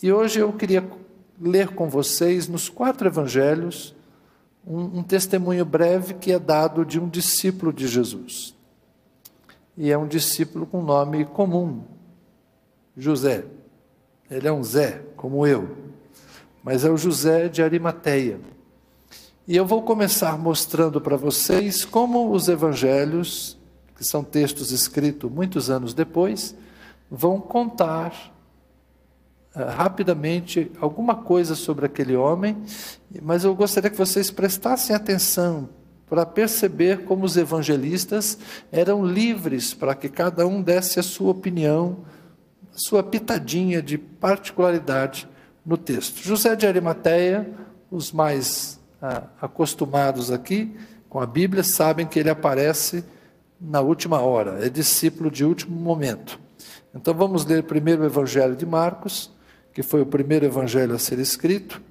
E hoje eu queria ler com vocês, nos 4 evangelhos, um testemunho breve que é dado de um discípulo de Jesus. E é um discípulo com nome comum, José. Ele é um Zé, como eu, mas é o José de Arimateia. E eu vou começar mostrando para vocês como os evangelhos, que são textos escritos muitos anos depois, vão contar rapidamente alguma coisa sobre aquele homem, mas eu gostaria que vocês prestassem atenção para perceber como os evangelistas eram livres para que cada um desse a sua opinião, a sua pitadinha de particularidade no texto. José de Arimateia, os mais acostumados aqui com a Bíblia, sabem que ele aparece na última hora, é discípulo de último momento. Então vamos ler primeiro o Evangelho de Marcos, que foi o primeiro evangelho a ser escrito.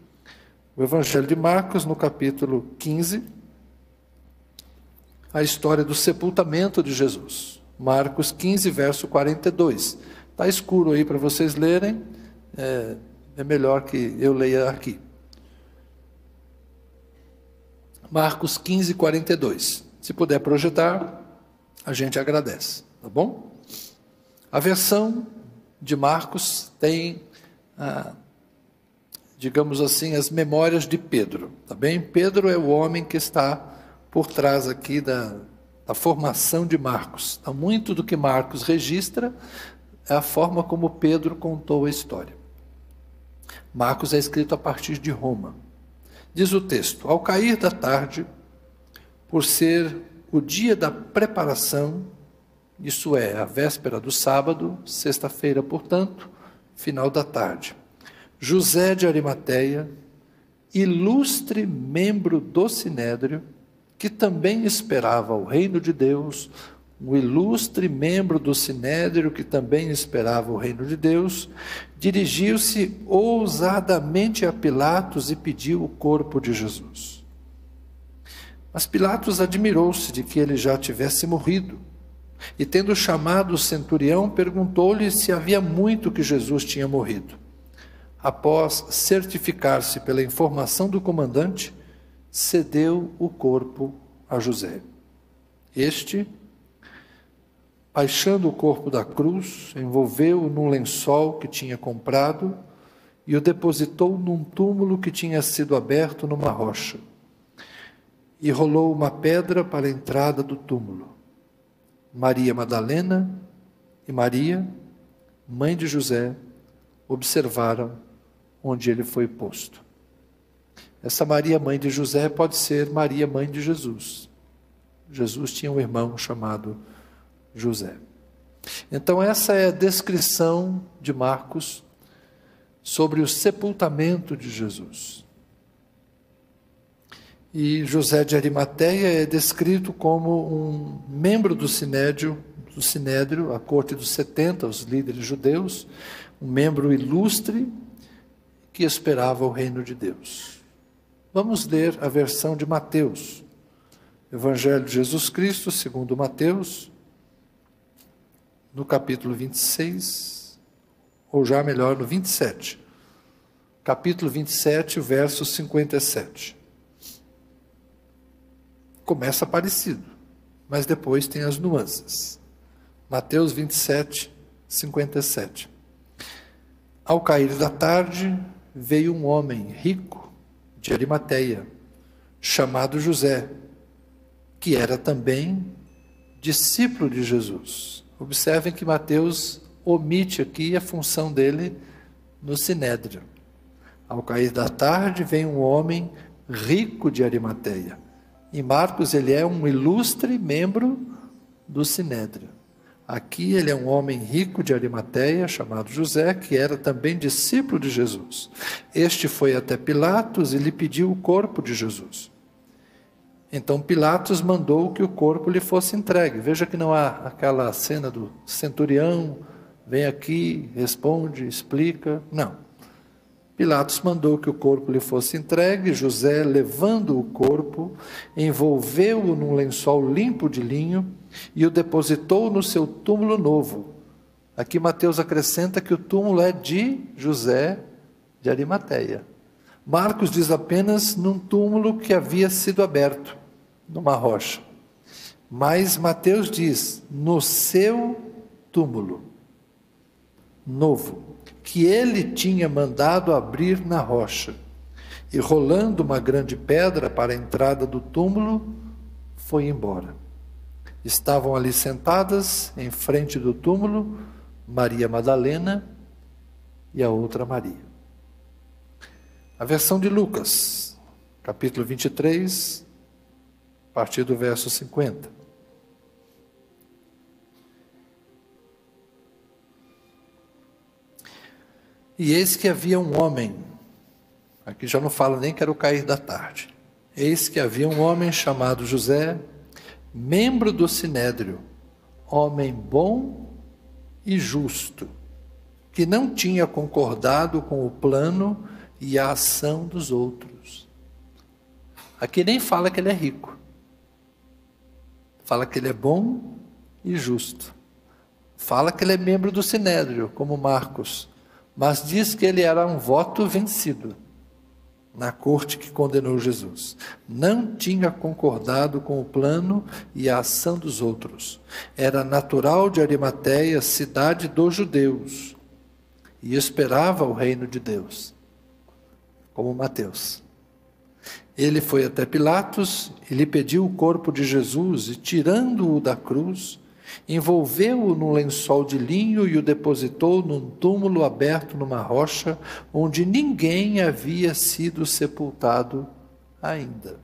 O Evangelho de Marcos, no capítulo 15, a história do sepultamento de Jesus. Marcos 15, verso 42. Está escuro aí para vocês lerem, é melhor que eu leia aqui. Marcos 15, 42. Se puder projetar, a gente agradece, tá bom? A versão de Marcos tem, digamos assim, as memórias de Pedro, tá bem? Pedro é o homem que está por trás aqui da formação de Marcos. Então, muito do que Marcos registra é a forma como Pedro contou a história. Marcos é escrito a partir de Roma. Diz o texto: ao cair da tarde, por ser o dia da preparação, isso é, a véspera do sábado, sexta-feira, portanto, final da tarde, José de Arimateia, ilustre membro do Sinédrio, que também esperava o reino de Deus, um ilustre membro do Sinédrio, que também esperava o reino de Deus, dirigiu-se ousadamente a Pilatos e pediu o corpo de Jesus. Mas Pilatos admirou-se de que ele já tivesse morrido, e tendo chamado o centurião, perguntou-lhe se havia muito que Jesus tinha morrido. Após certificar-se pela informação do comandante, cedeu o corpo a José. Este, baixando o corpo da cruz, envolveu-o num lençol que tinha comprado e o depositou num túmulo que tinha sido aberto numa rocha. E rolou uma pedra para a entrada do túmulo. Maria Madalena e Maria, mãe de José, observaram onde ele foi posto. Essa Maria, mãe de José, pode ser Maria, mãe de Jesus. Jesus tinha um irmão chamado José. Então essa é a descrição de Marcos sobre o sepultamento de Jesus. E José de Arimateia é descrito como um membro do Sinédrio, a corte dos 70, os líderes judeus, um membro ilustre que esperava o reino de Deus. Vamos ler a versão de Mateus, Evangelho de Jesus Cristo, segundo Mateus, no capítulo 26, ou já melhor, no 27. Capítulo 27, verso 57. Começa parecido, mas depois tem as nuances. Mateus 27, 57. Ao cair da tarde, veio um homem rico de Arimateia, chamado José, que era também discípulo de Jesus. Observem que Mateus omite aqui a função dele no Sinédrio. Ao cair da tarde, vem um homem rico de Arimateia. Em Marcos, ele é um ilustre membro do Sinédrio. Aqui ele é um homem rico de Arimateia, chamado José, que era também discípulo de Jesus. Este foi até Pilatos e lhe pediu o corpo de Jesus. Então Pilatos mandou que o corpo lhe fosse entregue. Veja que não há aquela cena do centurião, vem aqui, responde, explica. Não. Pilatos mandou que o corpo lhe fosse entregue. José, levando o corpo, envolveu-o num lençol limpo de linho e o depositou no seu túmulo novo. Aqui Mateus acrescenta que o túmulo é de José, de Arimateia. Marcos diz apenas num túmulo que havia sido aberto, numa rocha. Mas Mateus diz, no seu túmulo novo, que ele tinha mandado abrir na rocha. E rolando uma grande pedra para a entrada do túmulo, foi embora. Estavam ali sentadas, em frente do túmulo, Maria Madalena e a outra Maria. A versão de Lucas, capítulo 23, a partir do verso 50. E eis que havia um homem, aqui já não fala nem que era o cair da tarde. Eis que havia um homem chamado José, membro do Sinédrio, homem bom e justo, que não tinha concordado com o plano e a ação dos outros. Aqui nem fala que ele é rico. Fala que ele é bom e justo. Fala que ele é membro do Sinédrio, como Marcos. Mas diz que ele era um voto vencido na corte que condenou Jesus. Não tinha concordado com o plano e a ação dos outros. Era natural de Arimateia, cidade dos judeus, e esperava o reino de Deus, como Mateus. Ele foi até Pilatos e lhe pediu o corpo de Jesus, e tirando-o da cruz, envolveu-o num lençol de linho e o depositou num túmulo aberto numa rocha, onde ninguém havia sido sepultado ainda.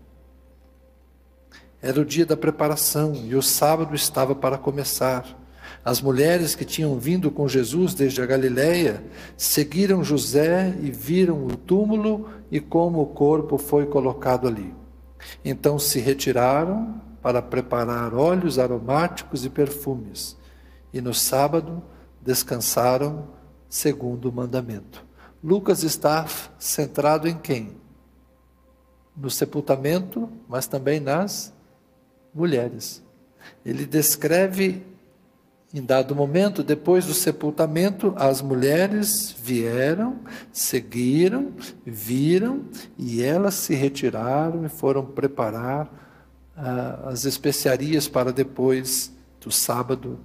Era o dia da preparação e o sábado estava para começar. As mulheres que tinham vindo com Jesus desde a Galileia seguiram José e viram o túmulo e como o corpo foi colocado ali. Então se retiraram para preparar óleos aromáticos e perfumes, e no sábado descansaram segundo o mandamento. Lucas está centrado em quem? No sepultamento, mas também nas mulheres. Ele descreve, em dado momento, depois do sepultamento, as mulheres vieram, seguiram, viram, e elas se retiraram e foram preparar as especiarias para depois do sábado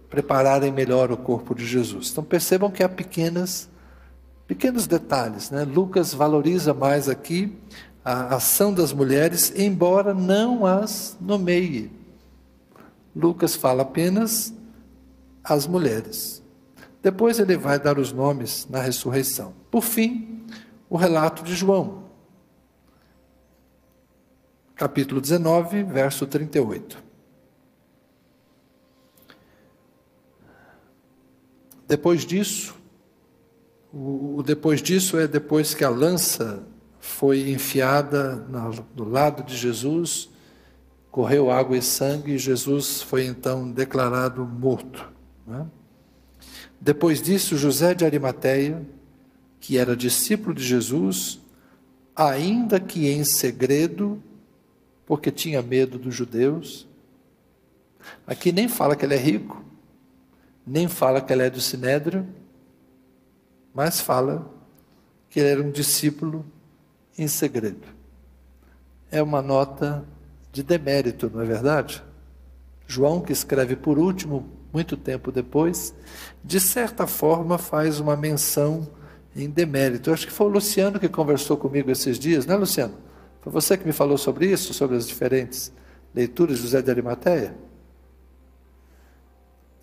prepararem melhor o corpo de Jesus. Então percebam que há pequenos detalhes, né? Lucas valoriza mais aqui a ação das mulheres, embora não as nomeie. Lucas fala apenas as mulheres. Depois ele vai dar os nomes na ressurreição. Por fim, o relato de João, capítulo 19, verso 38. Depois disso, depois disso é depois que a lança foi enfiada no lado de Jesus, correu água e sangue, e Jesus foi então declarado morto, né? Depois disso, José de Arimateia, que era discípulo de Jesus, ainda que em segredo, porque tinha medo dos judeus. Aqui nem fala que ele é rico, nem fala que ele é do Sinédrio, mas fala que ele era um discípulo em segredo. É uma nota de demérito, não é verdade? João, que escreve por último, muito tempo depois, de certa forma faz uma menção em demérito. Eu acho que foi o Luciano que conversou comigo esses dias, não é, Luciano? Foi você que me falou sobre isso, sobre as diferentes leituras de José de Arimateia?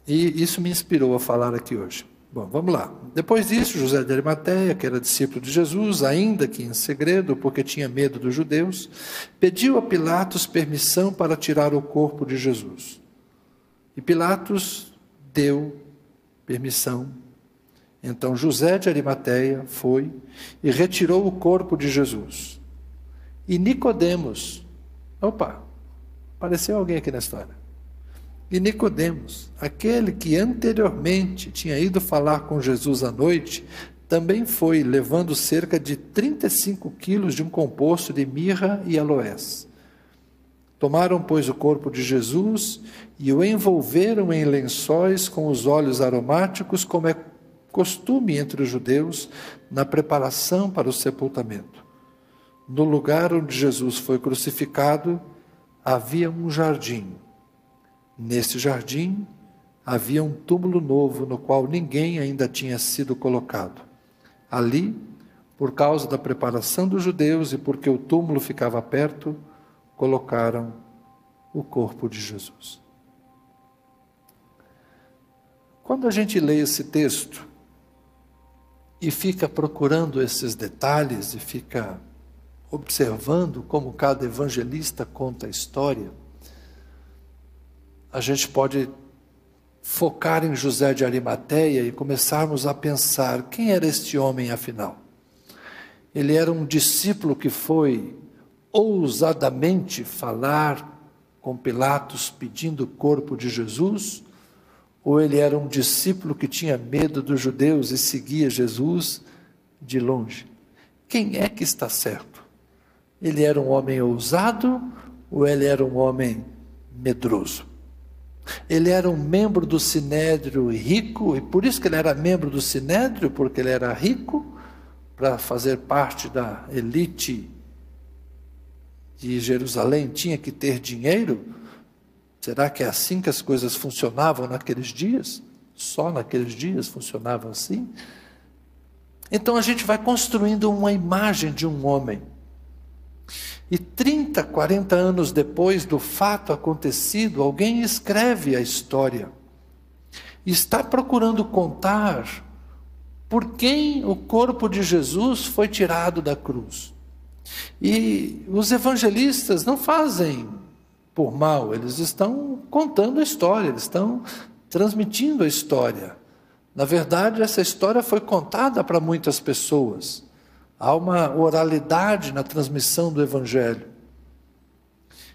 E isso me inspirou a falar aqui hoje. Bom, vamos lá. Depois disso, José de Arimateia, que era discípulo de Jesus, ainda que em segredo, porque tinha medo dos judeus, pediu a Pilatos permissão para tirar o corpo de Jesus. E Pilatos deu permissão. Então José de Arimateia foi e retirou o corpo de Jesus. E Nicodemos, apareceu alguém aqui na história. E Nicodemos, aquele que anteriormente tinha ido falar com Jesus à noite, também foi, levando cerca de 35 quilos de um composto de mirra e aloés. Tomaram, pois, o corpo de Jesus e o envolveram em lençóis com os óleos aromáticos, como é costume entre os judeus na preparação para o sepultamento. No lugar onde Jesus foi crucificado, havia um jardim. Nesse jardim, havia um túmulo novo no qual ninguém ainda tinha sido colocado. Ali, por causa da preparação dos judeus e porque o túmulo ficava perto, colocaram o corpo de Jesus. Quando a gente lê esse texto e fica procurando esses detalhes e fica observando como cada evangelista conta a história, a gente pode focar em José de Arimateia e começarmos a pensar: quem era este homem afinal? Ele era um discípulo que foi ousadamente falar com Pilatos pedindo o corpo de Jesus? Ou ele era um discípulo que tinha medo dos judeus e seguia Jesus de longe? Quem é que está certo? Ele era um homem ousado ou ele era um homem medroso? Ele era um membro do Sinédrio rico, e por isso que ele era membro do Sinédrio, porque ele era rico, para fazer parte da elite de Jerusalém, tinha que ter dinheiro. Será que é assim que as coisas funcionavam naqueles dias? Só naqueles dias funcionavam assim? Então a gente vai construindo uma imagem de um homem. E 30, 40 anos depois do fato acontecido, alguém escreve a história. E está procurando contar por quem o corpo de Jesus foi tirado da cruz. E os evangelistas não fazem por mal, eles estão contando a história, eles estão transmitindo a história. Na verdade, essa história foi contada para muitas pessoas. Há uma oralidade na transmissão do Evangelho.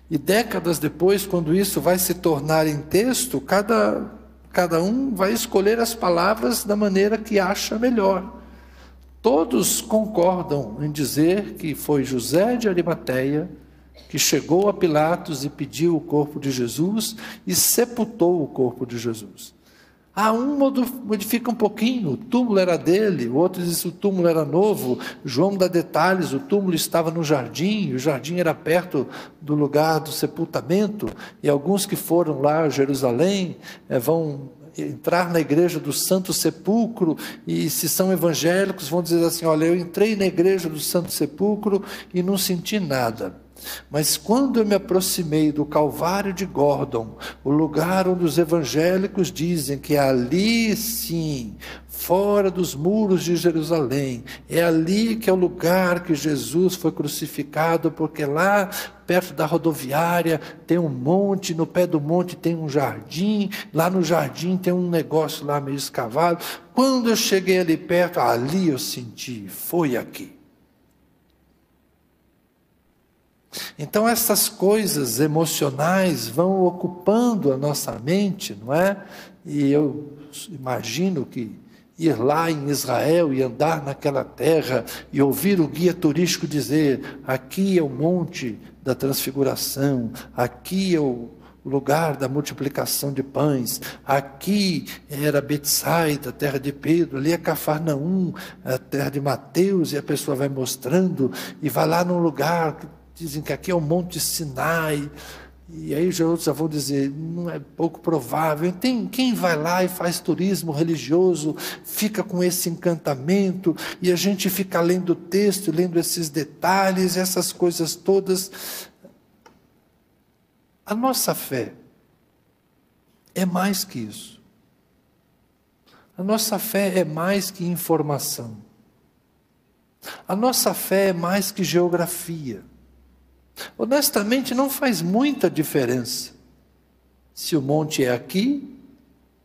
E décadas depois, quando isso vai se tornar em texto, cada um vai escolher as palavras da maneira que acha melhor. Todos concordam em dizer que foi José de Arimateia que chegou a Pilatos e pediu o corpo de Jesus e sepultou o corpo de Jesus. Um modifica um pouquinho, o túmulo era dele, o outro diz que o túmulo era novo. João dá detalhes, o túmulo estava no jardim, o jardim era perto do lugar do sepultamento, e alguns que foram lá a Jerusalém vão entrar na igreja do Santo Sepulcro, e se são evangélicos vão dizer assim: olha, eu entrei na igreja do Santo Sepulcro e não senti nada. Mas quando eu me aproximei do Calvário de Gordon, o lugar onde os evangélicos dizem que é ali sim, fora dos muros de Jerusalém, é ali que é o lugar que Jesus foi crucificado, porque lá perto da rodoviária tem um monte, no pé do monte tem um jardim, lá no jardim tem um negócio lá meio escavado. Quando eu cheguei ali perto, ali eu senti, foi aqui. Então essas coisas emocionais vão ocupando a nossa mente, não é? E eu imagino que ir lá em Israel e andar naquela terra e ouvir o guia turístico dizer: aqui é o monte da transfiguração, aqui é o lugar da multiplicação de pães, aqui era Betsaida, a terra de Pedro, ali é Cafarnaum, a terra de Mateus, e a pessoa vai mostrando e vai lá num lugar que dizem que aqui é o Monte Sinai, e aí já outros já vão dizer: não é pouco provável. Tem quem vai lá e faz turismo religioso, fica com esse encantamento, e a gente fica lendo o texto, lendo esses detalhes, essas coisas todas. A nossa fé é mais que isso. A nossa fé é mais que informação. A nossa fé é mais que geografia. Honestamente, não faz muita diferença se o monte é aqui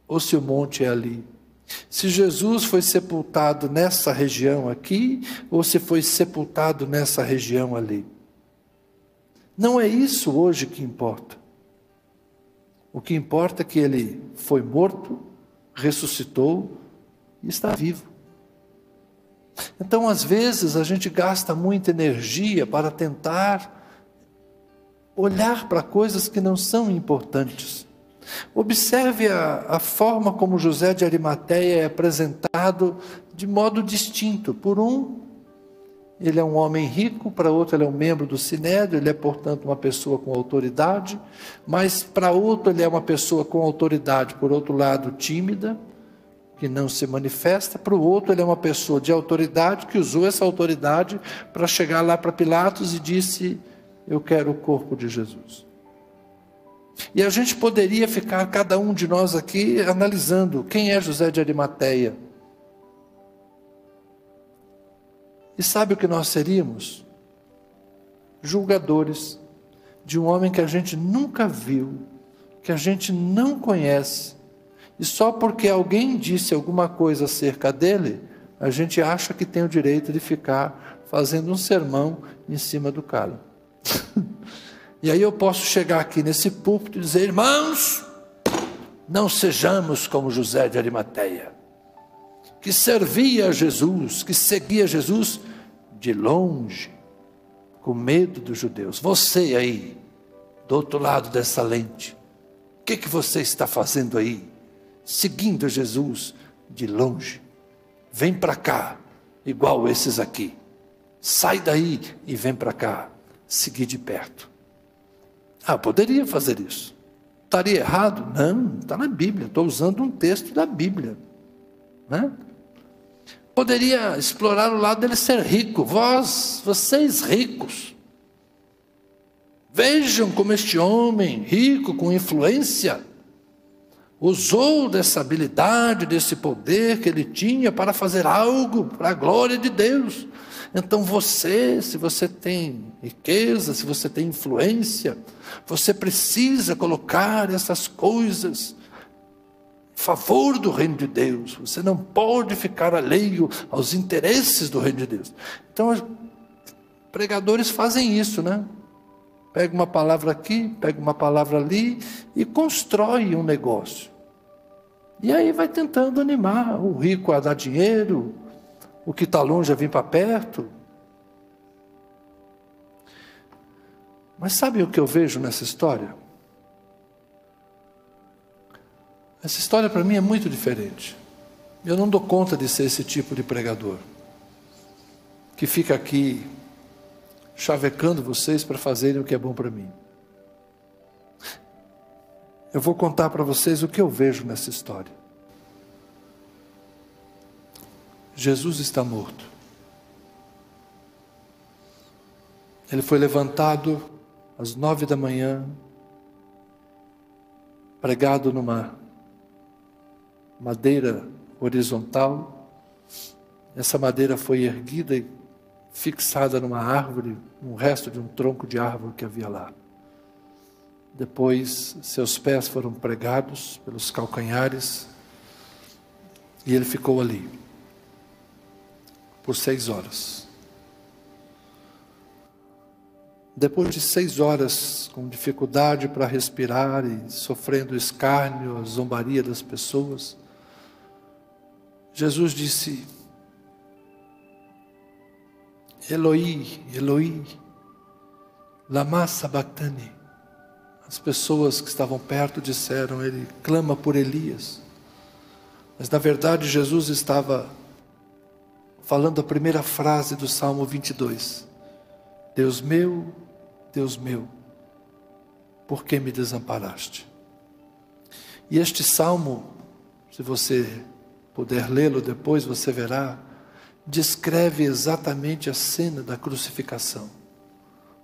ou se o monte é ali. Se Jesus foi sepultado nessa região aqui ou se foi sepultado nessa região ali. Não é isso hoje que importa. O que importa é que ele foi morto, ressuscitou e está vivo. Então, às vezes, a gente gasta muita energia para tentar olhar para coisas que não são importantes. Observe a forma como José de Arimateia é apresentado de modo distinto. Por um, ele é um homem rico, para outro ele é um membro do Sinédrio, ele é, portanto, uma pessoa com autoridade, mas para outro ele é uma pessoa com autoridade, por outro lado, tímida, que não se manifesta. Para o outro ele é uma pessoa de autoridade, que usou essa autoridade para chegar lá para Pilatos e disse: eu quero o corpo de Jesus. E a gente poderia ficar, cada um de nós aqui, analisando quem é José de Arimateia. E sabe o que nós seríamos? Julgadores de um homem que a gente nunca viu, que a gente não conhece, e só porque alguém disse alguma coisa acerca dele, a gente acha que tem o direito de ficar fazendo um sermão em cima do cara. E aí eu posso chegar aqui nesse púlpito e dizer: irmãos, não sejamos como José de Arimateia, que servia a Jesus, que seguia Jesus de longe, com medo dos judeus. Você aí, do outro lado dessa lente, o que você está fazendo aí? Seguindo Jesus de longe. Vem para cá, igual esses aqui. Sai daí e vem para cá, seguir de perto. Poderia fazer isso. Estaria errado? Não, está na Bíblia. Estou usando um texto da Bíblia, né? Poderia explorar o lado dele ser rico. Vocês ricos, vejam como este homem rico, com influência, usou dessa habilidade, desse poder que ele tinha para fazer algo para a glória de Deus. Então se você tem riqueza, se você tem influência, você precisa colocar essas coisas em favor do reino de Deus. Você não pode ficar alheio aos interesses do reino de Deus. Então, os pregadores fazem isso, né? Pega uma palavra aqui, pega uma palavra ali e constrói um negócio. E aí vai tentando animar o rico a dar dinheiro, o que está longe a vir para perto. Mas sabe o que eu vejo nessa história? Essa história para mim é muito diferente. Eu não dou conta de ser esse tipo de pregador, que fica aqui chavecando vocês para fazerem o que é bom para mim. Eu vou contar para vocês o que eu vejo nessa história. Jesus está morto. Ele foi levantado às 9 da manhã, pregado numa madeira horizontal. Essa madeira foi erguida e fixada numa árvore, um resto de um tronco de árvore que havia lá. Depois, seus pés foram pregados pelos calcanhares e ele ficou ali por 6 horas. Depois de 6 horas, com dificuldade para respirar e sofrendo escárnio, a zombaria das pessoas, Jesus disse: Eloi, Eloi, lama sabachthani. As pessoas que estavam perto disseram: ele clama por Elias. Mas na verdade Jesus estava falando a primeira frase do Salmo 22. Deus meu, por que me desamparaste? E este salmo, se você puder lê-lo depois, você verá, descreve exatamente a cena da crucificação.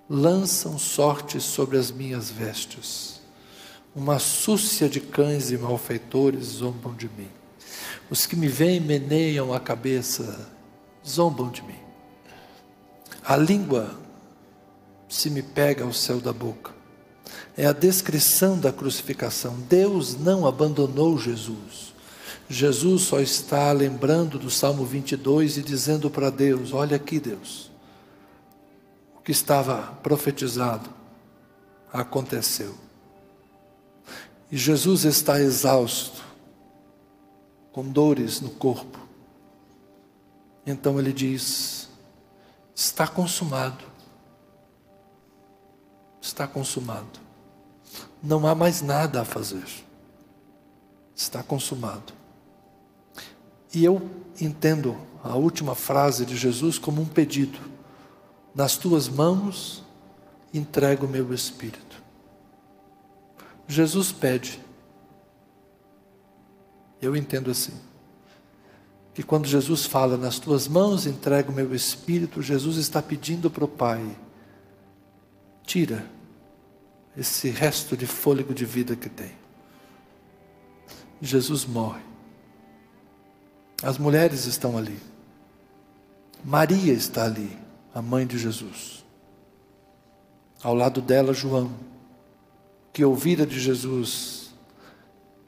Lançam sorte sobre as minhas vestes. Uma súcia de cães e malfeitores zombam de mim. Os que me veem meneiam a cabeça, zombam de mim. A língua se me pega ao céu da boca. É a descrição da crucificação. Deus não abandonou Jesus. Jesus só está lembrando do Salmo 22 e dizendo para Deus: olha aqui, Deus, o que estava profetizado aconteceu. E Jesus está exausto, com dores no corpo. Então ele diz: está consumado. Está consumado. Não há mais nada a fazer. está consumado. E eu entendo a última frase de Jesus como um pedido: nas tuas mãos entrego o meu espírito. Jesus pede. Eu entendo assim, que quando Jesus fala, nas tuas mãos entrego o meu espírito, Jesus está pedindo para o Pai: tira esse resto de fôlego de vida que tem. Jesus morre. As mulheres estão ali. Maria está ali, a mãe de Jesus. Ao lado dela, João, que ouvira de Jesus: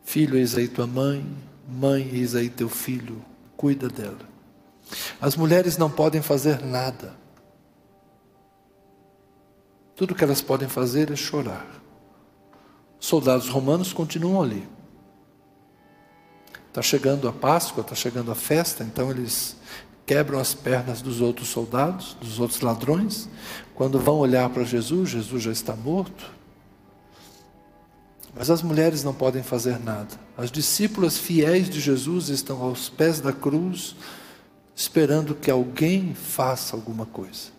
filho, eis aí tua mãe, mãe, eis aí teu filho, cuida dela. As mulheres não podem fazer nada. Tudo que elas podem fazer é chorar. Os soldados romanos continuam ali. Está chegando a Páscoa, está chegando a festa, então eles quebram as pernas dos outros soldados, dos outros ladrões. Quando vão olhar para Jesus, Jesus já está morto. Mas as mulheres não podem fazer nada. As discípulas fiéis de Jesus estão aos pés da cruz, esperando que alguém faça alguma coisa.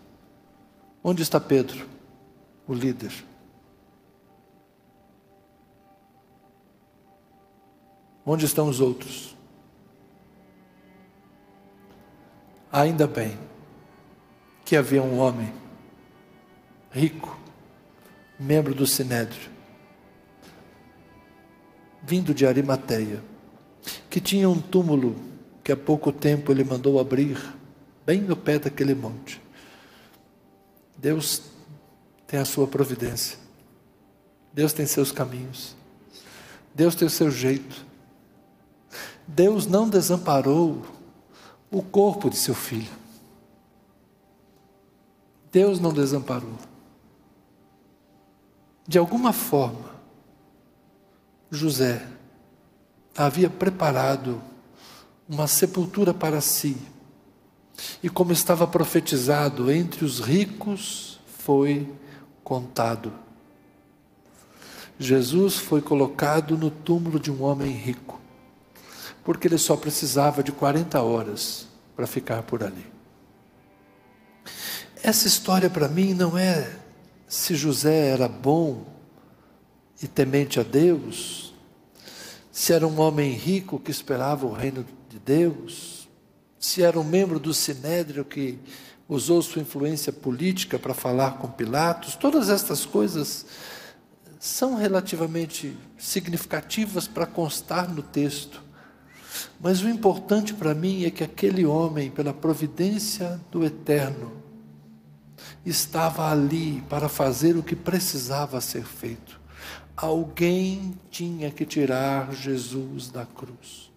Onde está Pedro, o líder? Onde estão os outros? Ainda bem que havia um homem rico, membro do Sinédrio, vindo de Arimateia, que tinha um túmulo que há pouco tempo ele mandou abrir, bem no pé daquele monte. Deus tem a sua providência. Deus tem seus caminhos. Deus tem o seu jeito. Deus não desamparou o corpo de seu filho. Deus não desamparou. De alguma forma, José havia preparado uma sepultura para si. E como estava profetizado, entre os ricos foi contado. Jesus foi colocado no túmulo de um homem rico, porque ele só precisava de 40 horas para ficar por ali. Essa história para mim não é se José era bom e temente a Deus, se era um homem rico que esperava o reino de Deus, se era um membro do Sinédrio que usou sua influência política para falar com Pilatos. Todas estas coisas são relativamente significativas para constar no texto. Mas o importante para mim é que aquele homem, pela providência do Eterno, estava ali para fazer o que precisava ser feito. Alguém tinha que tirar Jesus da cruz.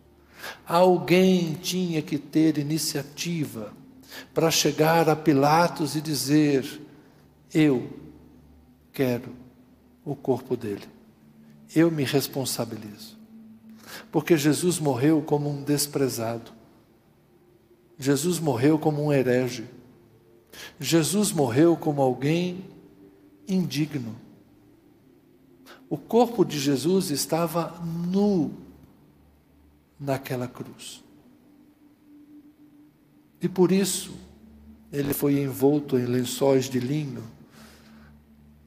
Alguém tinha que ter iniciativa para chegar a Pilatos e dizer: eu quero o corpo dele. Eu me responsabilizo. Porque Jesus morreu como um desprezado. Jesus morreu como um herege. Jesus morreu como alguém indigno. O corpo de Jesus estava nu naquela cruz. E por isso, ele foi envolto em lençóis de linho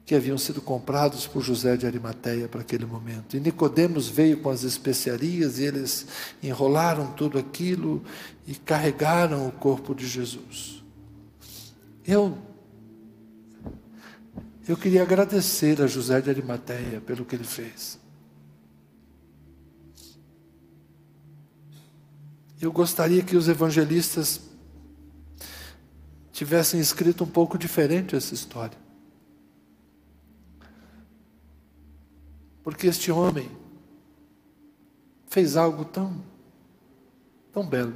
que haviam sido comprados por José de Arimateia para aquele momento. E Nicodemos veio com as especiarias e eles enrolaram tudo aquilo e carregaram o corpo de Jesus. Eu queria agradecer a José de Arimateia pelo que ele fez. Eu gostaria que os evangelistas tivessem escrito um pouco diferente essa história. Porque este homem fez algo tão belo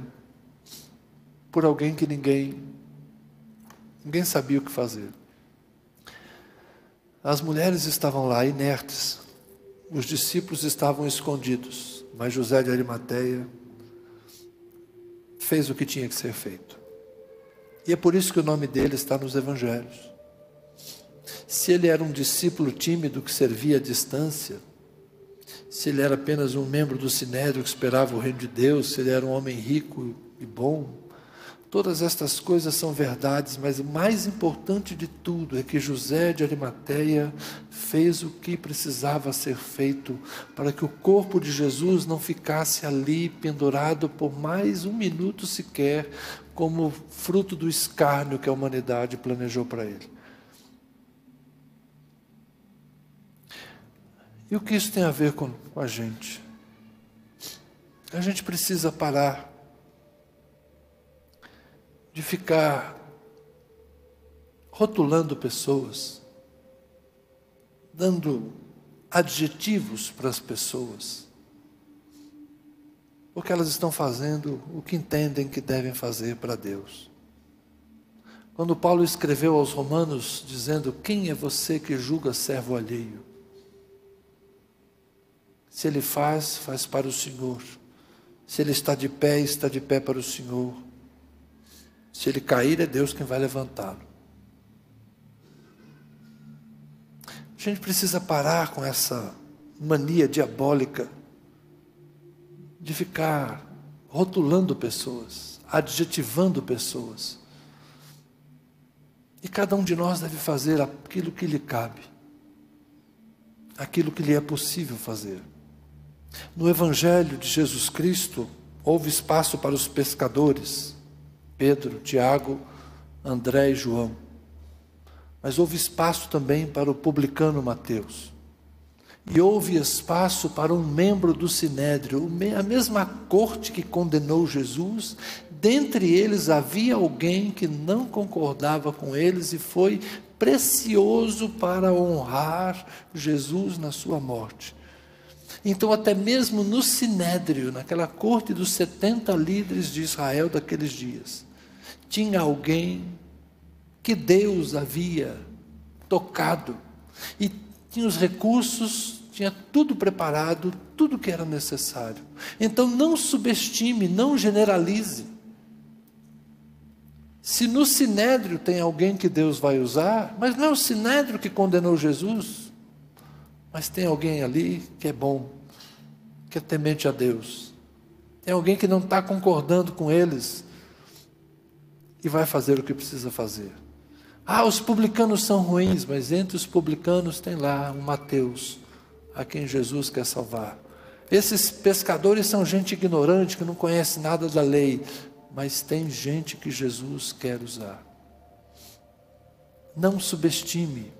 por alguém que ninguém sabia o que fazer. As mulheres estavam lá inertes, os discípulos estavam escondidos, mas José de Arimateia fez o que tinha que ser feito. E é por isso que o nome dele está nos evangelhos. Se ele era um discípulo tímido que servia à distância, se ele era apenas um membro do Sinédrio que esperava o reino de Deus, se ele era um homem rico e bom. Todas estas coisas são verdades, mas o mais importante de tudo é que José de Arimateia fez o que precisava ser feito para que o corpo de Jesus não ficasse ali pendurado por mais um minuto sequer, como fruto do escárnio que a humanidade planejou para ele. E o que isso tem a ver com a gente? A gente precisa parar de ficar rotulando pessoas, dando adjetivos para as pessoas, porque elas estão fazendo o que entendem que devem fazer para Deus. Quando Paulo escreveu aos Romanos, dizendo: quem é você que julga servo alheio? Se ele faz, faz para o Senhor. Se ele está de pé para o Senhor. Se ele cair, é Deus quem vai levantá-lo. A gente precisa parar com essa mania diabólica de ficar rotulando pessoas, adjetivando pessoas. E cada um de nós deve fazer aquilo que lhe cabe, aquilo que lhe é possível fazer. No Evangelho de Jesus Cristo, houve espaço para os pescadores, Pedro, Tiago, André e João. Mas houve espaço também para o publicano Mateus. E houve espaço para um membro do Sinédrio, a mesma corte que condenou Jesus. Dentre eles havia alguém que não concordava com eles e foi precioso para honrar Jesus na sua morte. Então, até mesmo no Sinédrio, naquela corte dos 70 líderes de Israel daqueles dias, tinha alguém que Deus havia tocado e tinha os recursos, tinha tudo preparado, tudo que era necessário. Então, não subestime, não generalize. Se no Sinédrio tem alguém que Deus vai usar, mas não é o Sinédrio que condenou Jesus, mas tem alguém ali que é bom, que é temente a Deus. Tem alguém que não está concordando com eles e vai fazer o que precisa fazer. Os publicanos são ruins, mas entre os publicanos tem lá um Mateus, a quem Jesus quer salvar. Esses pescadores são gente ignorante, que não conhece nada da lei, mas tem gente que Jesus quer usar. Não subestime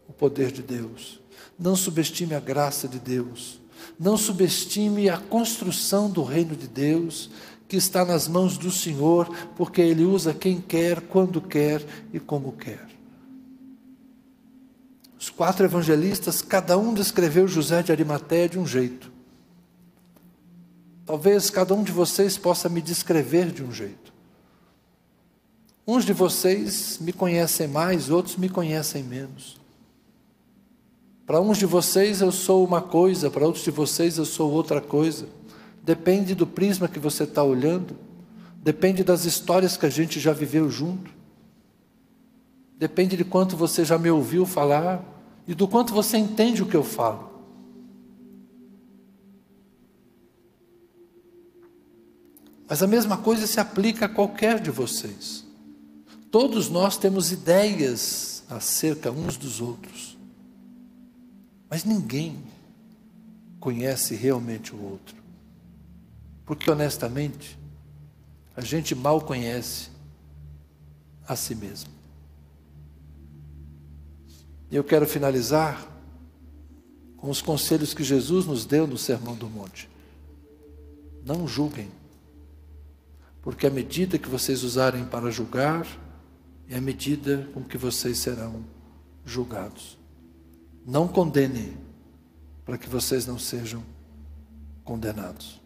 o poder de Deus. Não subestime a graça de Deus. Não subestime a construção do reino de Deus, que está nas mãos do Senhor, porque Ele usa quem quer, quando quer e como quer. Os 4 evangelistas, cada um descreveu José de Arimateia de um jeito. Talvez cada um de vocês possa me descrever de um jeito. Uns de vocês me conhecem mais, outros me conhecem menos. Para uns de vocês eu sou uma coisa, para outros de vocês eu sou outra coisa. Depende do prisma que você está olhando, depende das histórias que a gente já viveu junto, depende de quanto você já me ouviu falar e do quanto você entende o que eu falo. Mas a mesma coisa se aplica a qualquer de vocês. Todos nós temos ideias acerca uns dos outros, mas ninguém conhece realmente o outro. Porque, honestamente, a gente mal conhece a si mesmo. E eu quero finalizar com os conselhos que Jesus nos deu no Sermão do Monte. Não julguem, porque a medida que vocês usarem para julgar é a medida com que vocês serão julgados. Não condenem, para que vocês não sejam condenados.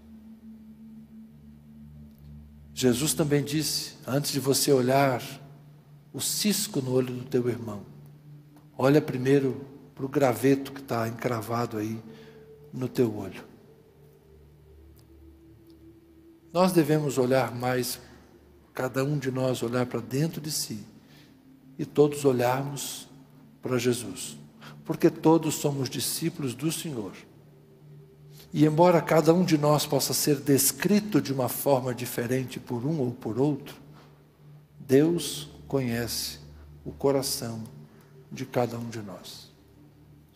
Jesus também disse, antes de você olhar o cisco no olho do teu irmão, olha primeiro para o graveto que está encravado aí no teu olho. Nós devemos olhar mais, cada um de nós olhar para dentro de si, e todos olharmos para Jesus, porque todos somos discípulos do Senhor. E embora cada um de nós possa ser descrito de uma forma diferente por um ou por outro, Deus conhece o coração de cada um de nós.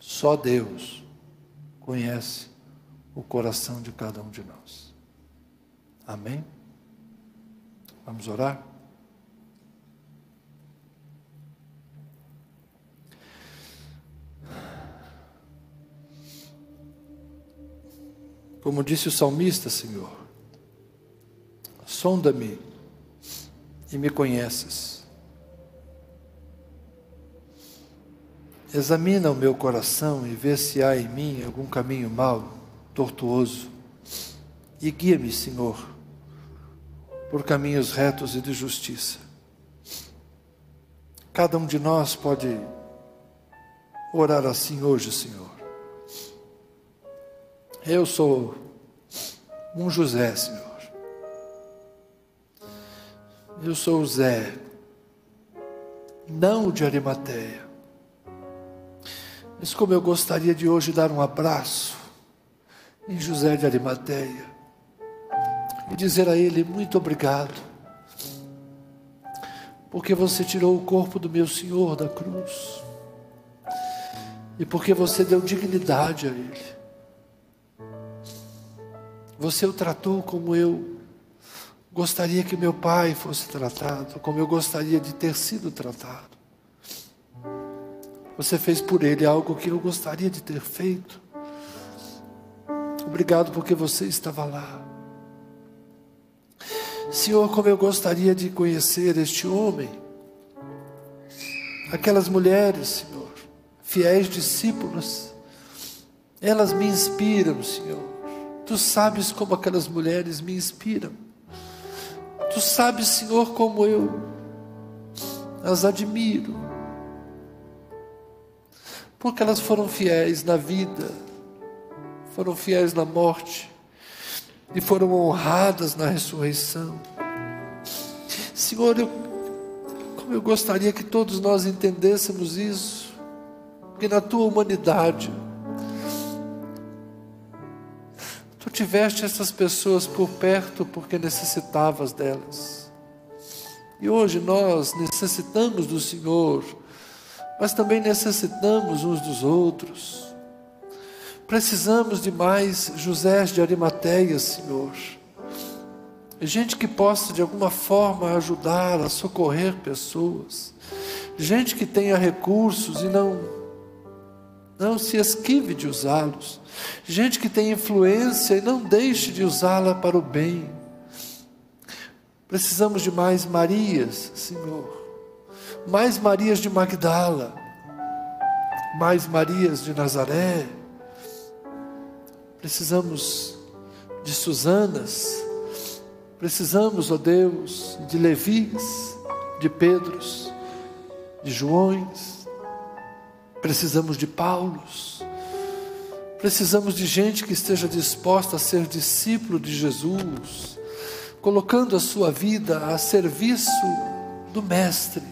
Só Deus conhece o coração de cada um de nós. Amém? Vamos orar? Como disse o salmista, Senhor, sonda-me e me conheces. Examina o meu coração e vê se há em mim algum caminho mau, tortuoso, e guia-me, Senhor, por caminhos retos e de justiça. Cada um de nós pode orar assim hoje, Senhor. Eu sou um José, Senhor. Eu sou o Zé, não o de Arimateia. Mas como eu gostaria de hoje dar um abraço em José de Arimateia e dizer a ele: muito obrigado, porque você tirou o corpo do meu Senhor da cruz e porque você deu dignidade a ele. Você o tratou como eu gostaria que meu pai fosse tratado, como eu gostaria de ter sido tratado. Você fez por ele algo que eu gostaria de ter feito. Obrigado porque você estava lá. Senhor, como eu gostaria de conhecer este homem, aquelas mulheres, Senhor, fiéis discípulas, elas me inspiram, Senhor. Tu sabes como aquelas mulheres me inspiram. Tu sabes, Senhor, como eu as admiro. Porque elas foram fiéis na vida, foram fiéis na morte e foram honradas na ressurreição. Senhor, como eu gostaria que todos nós entendêssemos isso, porque na tua humanidade tu tiveste essas pessoas por perto porque necessitavas delas. E hoje nós necessitamos do Senhor, mas também necessitamos uns dos outros. Precisamos de mais Josés de Arimateia, Senhor. Gente que possa de alguma forma ajudar a socorrer pessoas. Gente que tenha recursos e não se esquive de usá-los. Gente que tem influência e não deixe de usá-la para o bem. Precisamos de mais Marias, Senhor. Mais Marias de Magdala. Mais Marias de Nazaré. Precisamos de Susanas. Precisamos, ó Deus, de Levis, de Pedros, de Joões. Precisamos de Paulos. Precisamos de gente que esteja disposta a ser discípulo de Jesus, colocando a sua vida a serviço do Mestre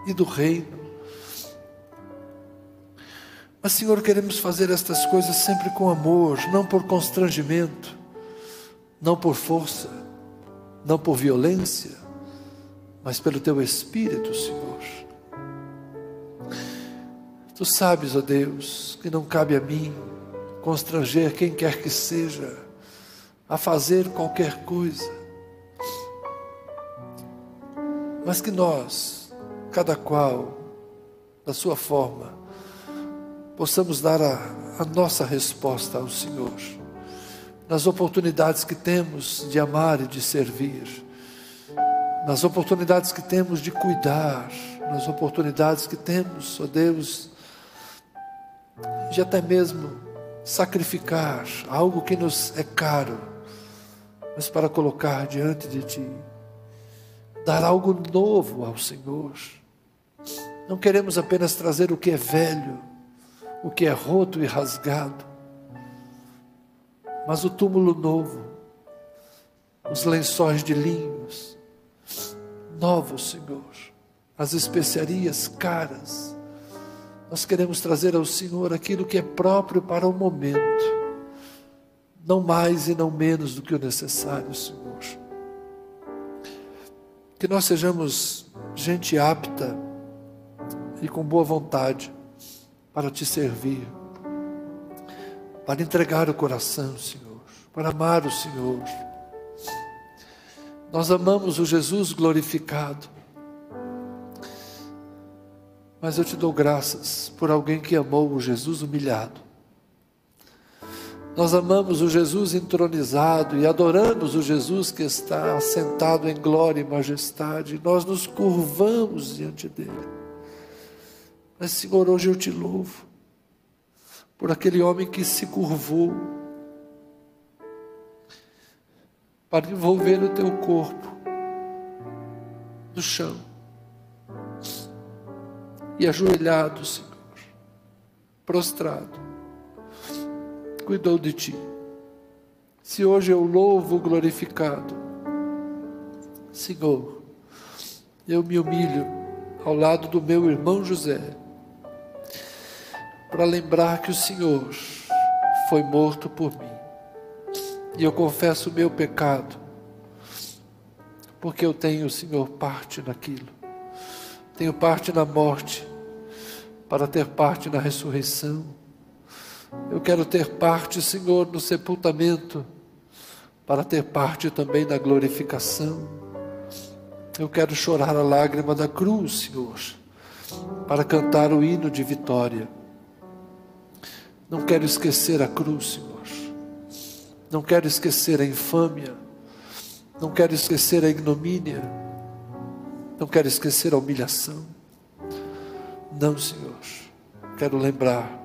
e do Reino. Mas, Senhor, queremos fazer estas coisas sempre com amor, não por constrangimento, não por força, não por violência, mas pelo Teu Espírito, Senhor. Tu sabes, ó Deus, que não cabe a mim constranger quem quer que seja a fazer qualquer coisa, mas que nós, cada qual, da sua forma, possamos dar a nossa resposta ao Senhor, nas oportunidades que temos de amar e de servir, nas oportunidades que temos de cuidar, nas oportunidades que temos, ó Deus, de até mesmo sacrificar algo que nos é caro, mas para colocar diante de Ti, dar algo novo ao Senhor. Não queremos apenas trazer o que é velho, o que é roto e rasgado, mas o túmulo novo, os lençóis de linhos novos, Senhor, as especiarias caras. Nós queremos trazer ao Senhor aquilo que é próprio para o momento, não mais e não menos do que o necessário, Senhor. Que nós sejamos gente apta e com boa vontade para te servir, para entregar o coração, Senhor, para amar o Senhor. Nós amamos o Jesus glorificado, mas eu te dou graças por alguém que amou o Jesus humilhado. Nós amamos o Jesus entronizado e adoramos o Jesus que está assentado em glória e majestade. Nós nos curvamos diante dele. Mas, Senhor, hoje eu te louvo por aquele homem que se curvou para envolver o teu corpo no chão e ajoelhado, Senhor, prostrado, cuidou de ti. Se hoje eu louvo glorificado, Senhor, eu me humilho ao lado do meu irmão José, para lembrar que o Senhor foi morto por mim, e eu confesso o meu pecado, porque eu tenho, Senhor, parte naquilo, tenho parte na morte, para ter parte na ressurreição. Eu quero ter parte, Senhor, no sepultamento, para ter parte também na glorificação. Eu quero chorar a lágrima da cruz, Senhor, para cantar o hino de vitória. Não quero esquecer a cruz, Senhor. Não quero esquecer a infâmia. Não quero esquecer a ignomínia. Não quero esquecer a humilhação. Não, Senhor. Quero lembrar,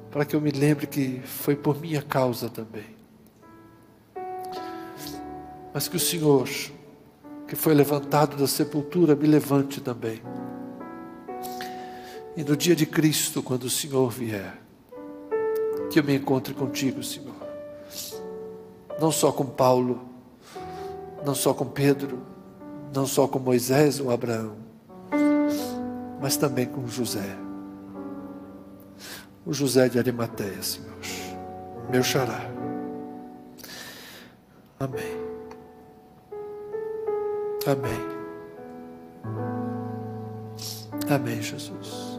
para que eu me lembre que foi por minha causa também. Mas que o Senhor, que foi levantado da sepultura, me levante também. E no dia de Cristo, quando o Senhor vier, que eu me encontre contigo, Senhor. Não só com Paulo, não só com Pedro, não só com Moisés ou Abraão, mas também com José. O José de Arimateia, Senhor, meu xará. Amém. Amém. Amém, Jesus.